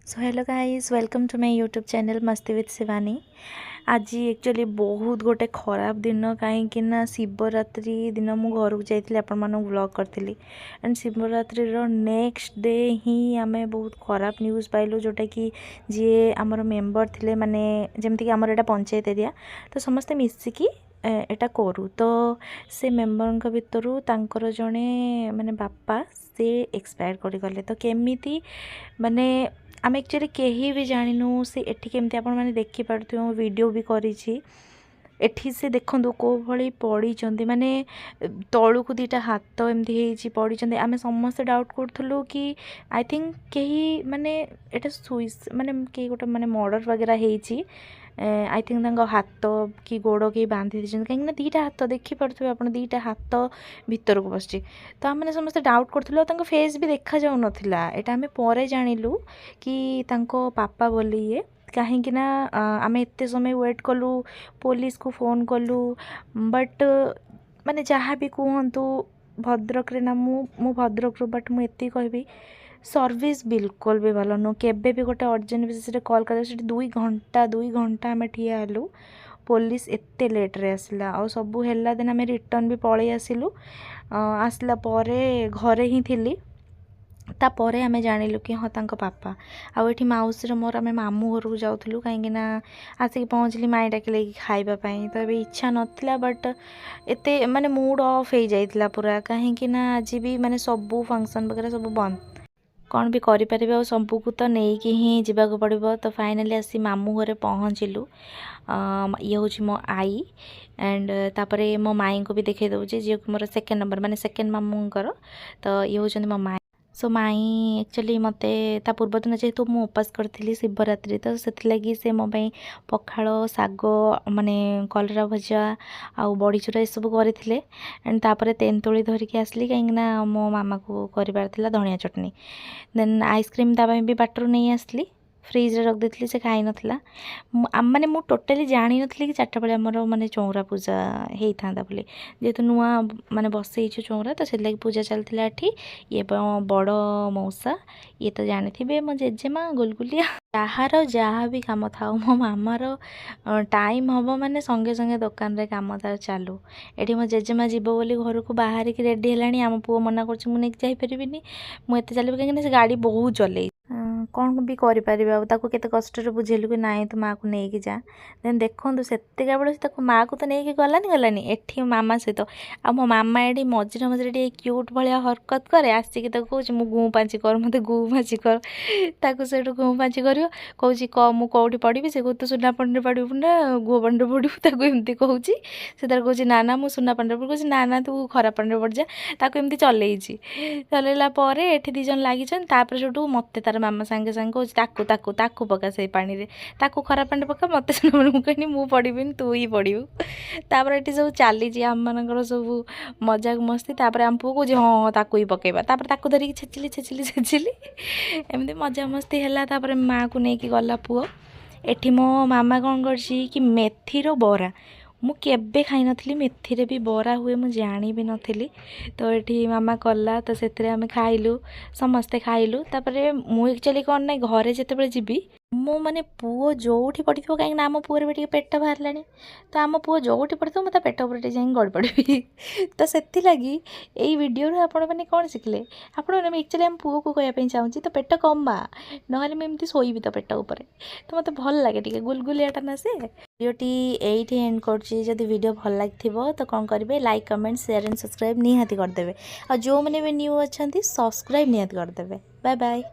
So hello guys, welcome to my YouTube channel मस्ती with Shivani. आज actually बहुत गोटे खराब दिन कहीं शिवरात्रि दिन मु घर को जाइए आपण व्लॉग करी एंड शिवरात्रि नेक्स्ट डे ही आम बहुत खराब न्यूज़ पाइलु जोटा कि जी आमर मेंबर थिले माने जमती आमर एटा पंचायत एरिया तो समस्ते मिसिकी एटा करू तो से मेंबर भितर तांकर जड़े माने बापा से एक्सपायर कर गले तो केमिति माने आम एक्चुअली कहीं भी जानिनु से एठी केमती आपण माने देखि पारथुं वीडियो भी करिछि एठी से देखंतु को भली पड़ी चंदी माने तळु को दीटा हाथ एमती हेछि पड़ी चंदी आमे समस्त डाउट करथुलु कि आई थिंक कहीं माने एटा सुइस माने के गोटे माने मर्डर वगैरह हेछि आई थिंक तांको हाथ कि गोड़ के बांधि दीछन कहीं दीटा हाथ देखि पारथुबे आपण दीटा हाथ भीतर को बसछि तो आम समस्त डाउट करथुलु तांको फेस भी देखा जाउ नथिला एटा आमे परे जानिलु कि तांको पापा बोली ये कहीं आम एत समय वेट कलु पुलिस को फोन कलु बट माने जहाँ भी कहतु भद्रक रे ना मु भद्रक बट मुझे कहबी सर्विस बिल्कुल भी भल नु केबे भी गोटे अर्जेंट बेसिस कॉल कर 2 घंटा आम ठिया हेलु पुलिस एते लेट रे आसला आ सबू हेला दिन आम रिटर्न भी पलि आसिलु आसला परे घरे ही थिली तापर आम जानिलु कि हाँ तांको पापा आउठी माउसी मोर आम मामू घर को जाऊँ कहीं आसिक पहुँचली माई डाकिले खावाई तो ये इच्छा नाला बट एते माने मूड ऑफ हो जाइला पूरा कहीं आज भी माने सबू फंक्शन वगैरह सब बंद कौन भी करें आ सबू तो नहीं ही जावाक पड़ो तो फाइनाली आसी मामू घरे पहुँचलु ये हूँ मो आई एंड तापर मो माई को भी देखा दूचे जी मोर सेकेंड नंबर माने सेकेंड मामूंकर तो ये हूँ मो माई सो माई एक्चुअली मत पूर्व दिन जेहेतु मु उपास करी शिवरात्रि तो से लगी से मो पखाड़ शाग माने कलरा भजा आउ बड़ी चूरा ये सब करते एंड तापर तेंतुली धरिकी आसली कहीं मो मामा को कर धनिया चटनी देन आइसक्रीम तापाई भी बाटर नहीं आसली फ्रिज रे रख देती से खाई नथिला माने मु टोटली जानी नथली कि 4टा बेले हमर माने चौरा पूजा हेई थांदा बोली जेतु नुआ माने बसैछु चौरा तो से लगी पूजा चलथिला एठी ये बड़ मौसा ये तो जानिथिबे मो जेजेमा गुलगुलिया जहार जहाँ भी काम था मो मामार टाइम हम माने संगे संगे दुकान रे काम तार चालू एठी मो जेजेमा जीव बोली घर को बाहर की रेडी हेलानी आम पुओ मना कर नहीं जाई परिबिनी मुझे चलि कहीं से गाड़ी बहुत चले कौन भी करते कष्ट बुझेलु कि नाई तो माँ को लेकिन जा देन देखो से बेले माँ को तो नहीं गलानी एठी मामा सहित आ मो मामा एटी मझे मझे क्यूट भाया हरकत करे आसिक कौच मु गु पाँची कर मत गु पाँची कर ताकू से गु पाँची कर कौच क मु कौटी पढ़ी से कहू सुना पानी पढ़ू ना गुह पानी पढ़ू ताकू एमती कहूँ से तार कौच ना ना मुझे सुना पानी पढ़ ना ना तू खराब पानी पड़ जा ताकू एमती चलैची चलैला एठी दी जन लगी सेठू मत तार मामा सांगे सांगे कौच ताकू ताकू पका से पानी रे ताकू खराब पानी पका मत कहनी मु पढ़ी तू ही पढ़ू तापर ये सब चली आम मानकर सब मजाक मस्ती तापर आम पुओ कहे हाँ ताकू ही पकेबा तापर ताकू धरिकी छेचिली एमती मजा मस्ती है तापर माँ को लेकिन गला पुओ एठी मो मामा कौन करछि कि मेथीर बरा मु केबे खाई नथली मेथी रे भी बरा हुए मु जानी भी नथली तो ये मामा कला तो से आम खाइलु समस्ते खाइलु तापर मु एक्चुअली कौन ना घरे जिते जीवी मो माने पुओ जोठी पड़ी कहीं आम पुअर भी पेट बाहर लानी तो आम पुओ जोठी पड़ी मत पेट उपर जा गड़ पड़ी तो से लगी यही वीडियो आपण मैंने कौन शिखले आपण एक्चुअली आम पुओ को कहवाई चाहूँगी तो पेट कमा ना मुझे शोबी तो पेट उपर तो मत भल लगे टे गुलगुलियाटा ना से वीडियोटी यही एंड करी वीडियो भल लगी तो कौन करेंगे like comment share and subscribe निहाती करदे और जो मैंने भी न्यू अच्छा सब्सक्राइब निहाती करदे बाय बाय।